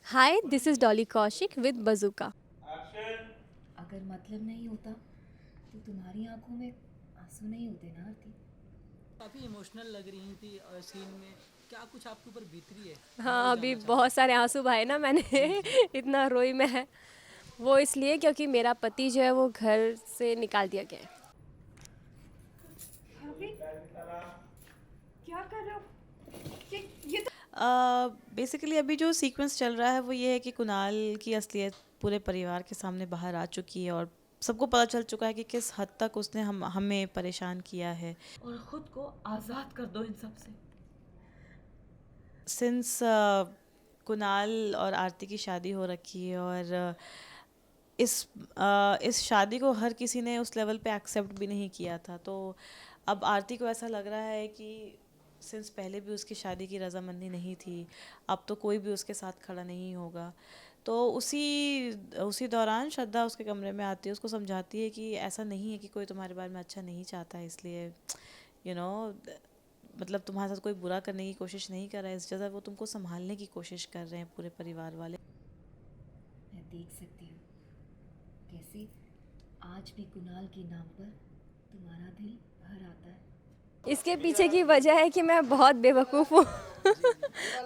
Hi, this is Dolly Kaushik with Bazooka. अगर मतलब नहीं होता तो तुम्हारी आंखों में आंसू नहीं होते ना आरती। काफ़ी इमोशनल लग रही थी सीन में। क्या कुछ आपके ऊपर बीत रही है, मैं हाँ, वो अभी जानना बहुत चाहूँगा। सारे आंसू बहाए ना मैंने जी जी। इतना रोई मैं। वो इसलिए क्योंकि मेरा पति जो है वो घर से निकाल दिया गया है। भाभी क्या कर रहे हो? ये तो बेसिकली अभी जो सीक्वेंस चल रहा है वो ये है कि कुणाल की असलियत पूरे परिवार के सामने बाहर आ चुकी है और सबको पता चल चुका है कि किस हद तक उसने हमें परेशान किया है। और खुद को आज़ाद कर दो इन सब से। सिंस कुणाल और आरती की शादी हो रखी है और इस शादी को हर किसी ने उस लेवल पे एक्सेप्ट भी नहीं किया था, तो अब आरती को ऐसा लग रहा है कि सिंस पहले भी उसकी शादी की रजामंदी नहीं थी, अब तो कोई भी उसके साथ खड़ा नहीं होगा। तो उसी उसी दौरान श्रद्धा उसके कमरे में आती है, उसको समझाती है कि ऐसा नहीं है कि कोई तुम्हारे बारे में अच्छा नहीं चाहता है, इसलिए यू नो मतलब तुम्हारे साथ कोई बुरा करने की कोशिश नहीं कर रहा है, इस जगह वो तुमको संभालने की कोशिश कर रहे हैं पूरे परिवार वाले। मैं देख सकती हूँ कैसे आज भी कुणाल के नाम पर तुम्हारा दिल भर आता है। इसके पीछे की वजह है कि मैं बहुत बेवकूफ़ हूँ।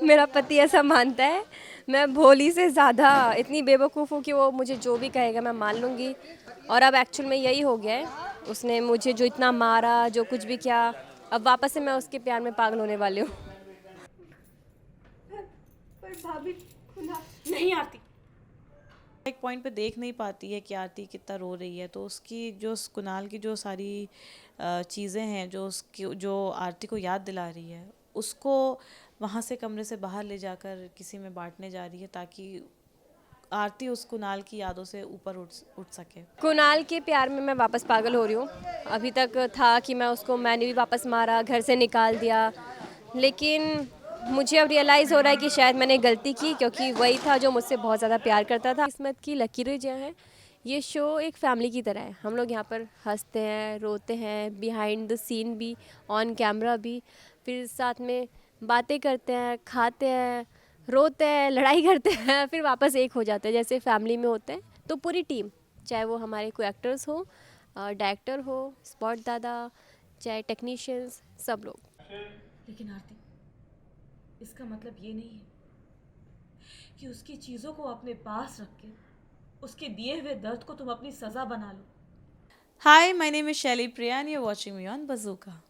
मेरा पति ऐसा मानता है। मैं भोली से ज़्यादा इतनी बेवकूफ़ हूँ कि वो मुझे जो भी कहेगा मैं मान लूँगी। और अब एक्चुअल में यही हो गया है। उसने मुझे जो इतना मारा, जो कुछ भी किया, अब वापस से मैं उसके प्यार में पागल होने वाली हूँ। पर भाभी खुदा नहीं आती। एक पॉइंट पे देख नहीं पाती है कि आरती कितना रो रही है, तो उसकी जो कुणाल की जो सारी चीज़ें हैं जो उसकी जो आरती को याद दिला रही है, उसको वहाँ से कमरे से बाहर ले जाकर किसी में बांटने जा रही है ताकि आरती उस कुणाल की यादों से ऊपर उठ सके। कुणाल के प्यार में मैं वापस पागल हो रही हूँ। अभी तक था कि मैंने भी वापस मारा, घर से निकाल दिया, लेकिन मुझे अब रियलाइज़ हो रहा है कि शायद मैंने गलती की, क्योंकि वही था जो मुझसे बहुत ज़्यादा प्यार करता था। किस्मत की लकीरें जो हैं, ये शो एक फैमिली की तरह है। हम लोग यहाँ पर हंसते हैं, रोते हैं, बिहाइंड द सीन भी, ऑन कैमरा भी, फिर साथ में बातें करते हैं, खाते हैं, रोते हैं, लड़ाई करते हैं, फिर वापस एक हो जाते हैं जैसे फैमिली में होते हैं। तो पूरी टीम, चाहे वो हमारे कोई एक्टर्स हो, डायरेक्टर हो, स्पॉट दादा, चाहे टेक्नीशियंस, सब लोग। लेकिन आरती, इसका मतलब ये नहीं है कि उसकी चीज़ों को अपने पास रख के उसके दिए हुए दर्द को तुम अपनी सज़ा बना लो। Hi, my name is Shaily Priya and you are watching me on बजूका।